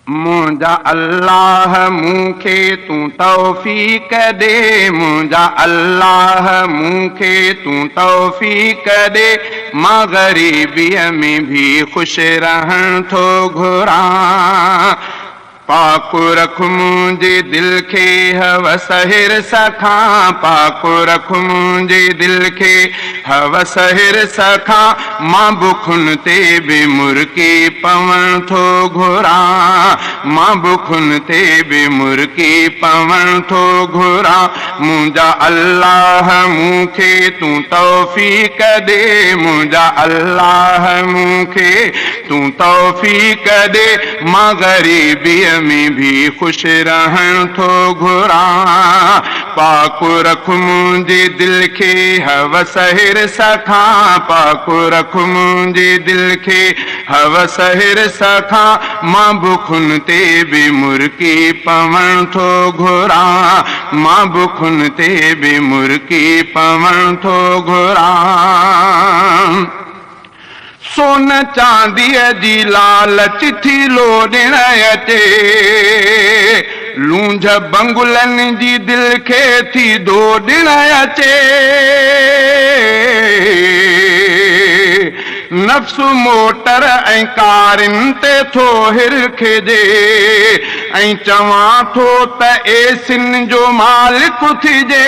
मुंहिंजा अल्लाह मूंखे तूं तौफ़ीक़ दे, मुंहिंजा अल्लाह मूंखे तूं तौफ़ीक़ दे, मां ग़रीबीअ में भी ख़ुशि रहण थो घुरां। पाक रख मुंहिंजे दिल खे हवस हिरस खां, पाक रख मुंहिंजे दिल खे हवस हिरस खां, मां बुखुनि ते बि मुर्की पवण थो घुरां, मां बुखुनि ते बि मुर्की पवण थो घुरां। मुंहिंजा अल्लाह मूंखे तूं तौफ़ीक़ दे, मुंहिंजा अल्लाह मूंखे तूं तौफ़ीक़ दे, मां ग़रीबीअ में भी ख़ुशि रहण थो घुरां। पाक रख मुंहिंजे दिल खे हवस हिरस खां, पाक रख मुंहिंजे दिल खे हवस हिरस खां, मां बुखुनि ते बि मुर्की पवण थो घुरां, मां बुखुनि ते बि मुर्की पवण थो घुरां। सोन चांदीअ जी लालच थी लोॾण अचे, लूंझ बंगुलनि जी दिल खे थी दोॾण अचे। नफ़्स मोटर ऐं कारिन ते थो हिरखिजे, ऐं चवां थो त एसिन जो मालिक थिजे।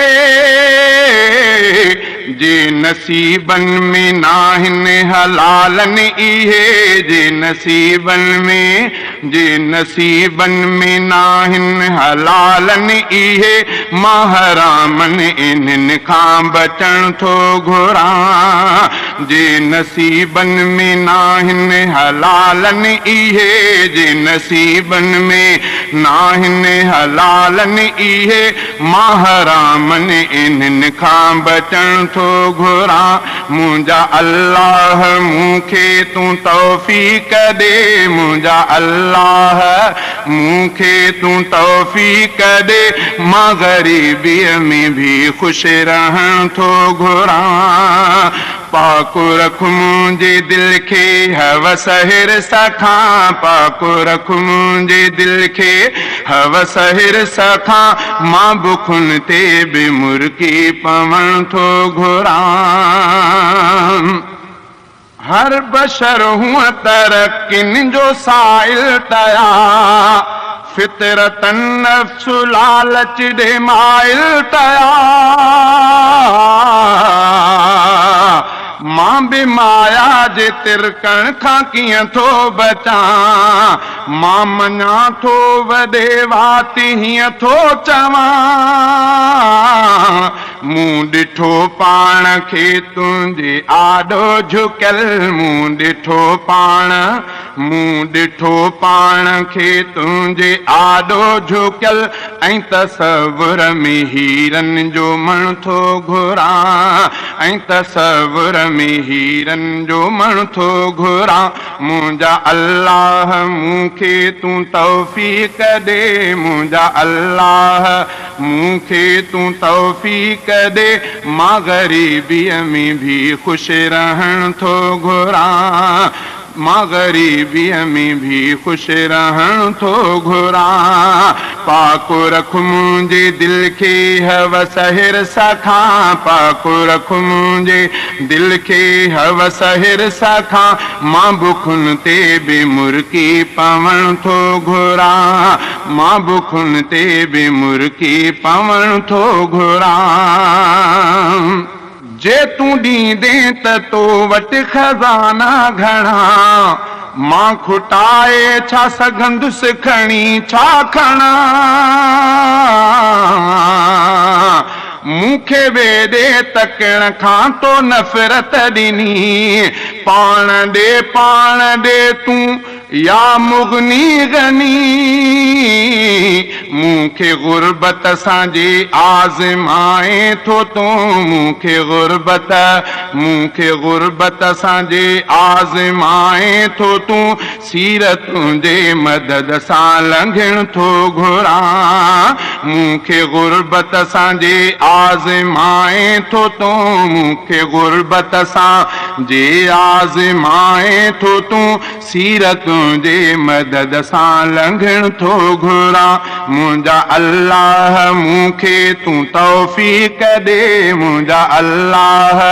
जे नसीबनि में नाहिनि हलालनि इहे, जे नसीबनि में, जे नसीबनि में नाहिनि हलालनि इहे, मां हरामनि इन्हनि खां बचण थो घुरां। जे नसीबनि में नाहिनि हलालनि इहे, जे नसीबनि में नाहिनि हलालनि इहे, मां हरामनि इन्हनि खां बचण थो घुरां। मुंहिंजा अल्लाह मूंखे तूं तौफ़ीक़ दे, मुंहिंजा अल्लाह मूंखे तूं तौफ़ीक़ दे, मां ग़रीबीअ में भी ख़ुशि रहण थो घुरां। पाक रख मुंहिंजे दिल खे हवस हिरस खां, पाक रख मुंहिंजे दिल खे हवस हिरस खां, मां बुखुनि ते बि मुर्की पवण थो घुरां। हर बशर हुअ तरक़िन जो साइल तया, फितरतन नफ्स लालच ॾे माइल तया। मां बि माया जे तिरकण खां कीअं थो बचां, मां मञा थो वॾे वाति हीअं थो चवां। मूं ॾिठो पाण खे तुंहिंजे आॾो झुकियल, मूं ॾिठो पाण, मूं ॾिठो पाण खे तुंहिंजे आॾो झुकियल, ऐं तसव्वुर में हीरनि जो मण थो घुरां, ऐं तसव्वुर में हीरनि जो मण थो घुरां। मुंहिंजा अल्लाह मूंखे तूं तौफ़ीक़ दे, मुंहिंजा अल्लाह मूंखे तूं तौफ़ीक़ दे, मां ग़रीबीअ में भी ख़ुशि रहण थो घुरां, मां ग़रीबीअ में भी ख़ुशि रहण थो घुरां। पाक रख मुंहिंजे दिल खे हवस हिरस खां, पाक रख मुंहिंजे दिल खे हवस हिरस खां, मां बुखुनि ते बि मुर्की पवण थो घुरां, मां बुखुनि ते बि मुर्की पवण थो घुरां। जे तूं ॾींदे त तो वटि खज़ाना घणा, मां खुटाए छा सघंदुसि खणी छा खणा। मूंखे वेॾे तकण खां तो नफ़रत ॾिनी, पाण ॾे तूं या मुगनी गनी। मूंखे गुरबत सां जे आज़माए थो तूं मूंखे गुरबत सां जे आज़माए थो तूं सीरत तुंहिंजे मदद सां लंघण थो घुरां मूंखे गुरबत सां जे आज़माए थो तूं मूंखे गुरबत सां जे आज़माए थो तूं सीरत तुंहिंजे मदद सां लंघण थो घुरां मुंहिंजा अल्लाह मूंखे तूं तौफ़ीक़ ॾे मुंहिंजा अल्लाह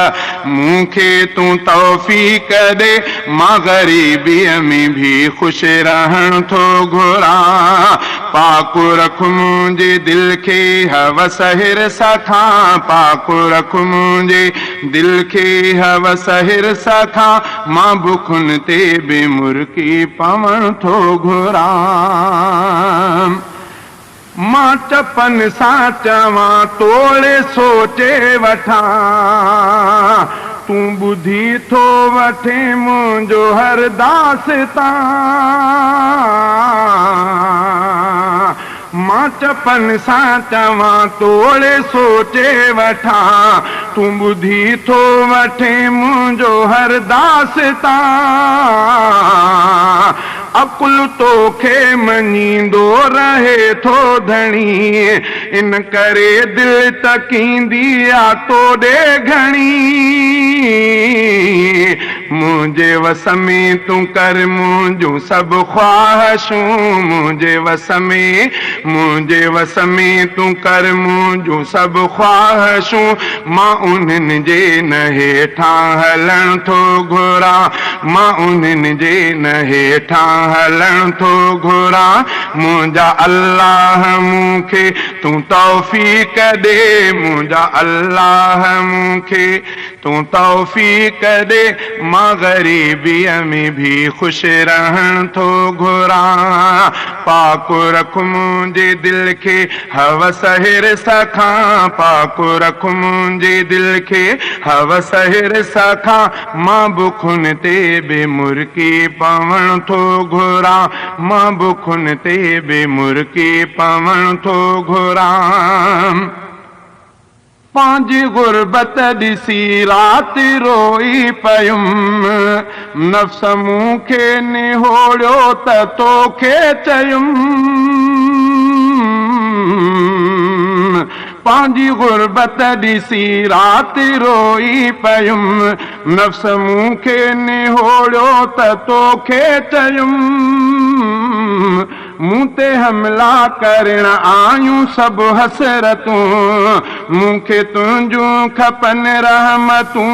मूंखे तूं तौफ़ीक़ ॾे मां ग़रीबीअ में भी ख़ुशि रहण थो घुरां पाकु रख मुंहिंजे दिलि खे हवस हिरस खां पाकु रख मुंहिंजे दिलि खे हवस हिरस खां मां बुखुनि ते बि मुर्की पवण थो घुरां मां चपन सां चवां तोड़े सोचे वठां तूं ॿुधी थो वठे मुंहिंजो हर दास्तां मां चपन सां चवां तोड़े सोचे वठां तूं ॿुधी थो वठे मुंहिंजो हर दास्तां अकुल तोखे मञींदो रहे थो धणी इन करे दिलि तकींदी आ तोॾे घणी मुंहिंजे वस में तूं कर मुंहिंजूं सभु ख्वाहिशूं मुंहिंजे वस में तूं कर मुंहिंजूं सभु ख्वाहिशूं मां उन्हनि जे न हेठां हलण थो घुरां मां उन्हनि जे न हेठां हलण थो घुरां मुंहिंजा अल्लाह मूंखे तूं तौफ़ीक़ ॾे मुंहिंजा अल्लाह मूंखे तूं तौफ़ीक़ ॾे मां ग़रीबीअ में भी ख़ुशि रहण थो घुरां पाकु रख मुंहिंजे दिलि खे हवस हिरस खां पाकु रख मुंहिंजे दिलि खे हवस हिरस खां मां बुखुनि ते बि मुर्की पवण थो घुरां मां बुखुनि ते बि मुर्की पवण थो घुरां पंहिंजी गुरबत ॾिसी राति रोई पयुमि नफ़्स मूंखे निहोड़ियो त तोखे चयुमि पंहिंजी गुरबत ॾिसी राति रोई पयुमि नफ़्स मूंखे निहोड़ियो त तोखे चयुमि मूं ते हमला करण आयूं सभु हसरतूं मूंखे तुंहिंजूं खपनि रहमतूं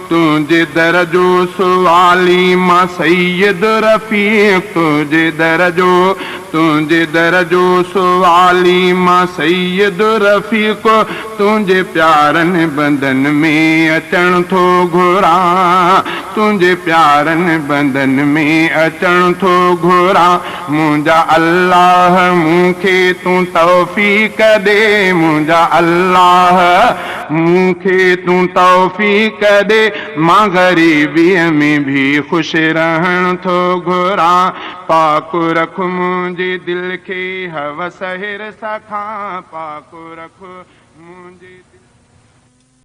तुंहिंजे दर जो सुवाली मां सैयद रफ़ीक़ तुंहिंजे दर जो सुवाली मां सैयद रफ़ीक़ तुंहिंजे प्यारनि बंधन में अचण थो घुरां तुंहिंजे प्यारनि बंधन में अचण थो घुरां मुंहिंजा अल्लाह मूंखे तूं तौफ़ीक़ ॾे मुंहिंजा अल्लाह मूंखे तूं तौफ़ीक़ ॾे मां ग़रीबीअ में भी ख़ुशि रहण थो घुरां पाकु रख मुंहिंजे दिलि खे हवस हिरस खां पाकु रख मुंहिंजे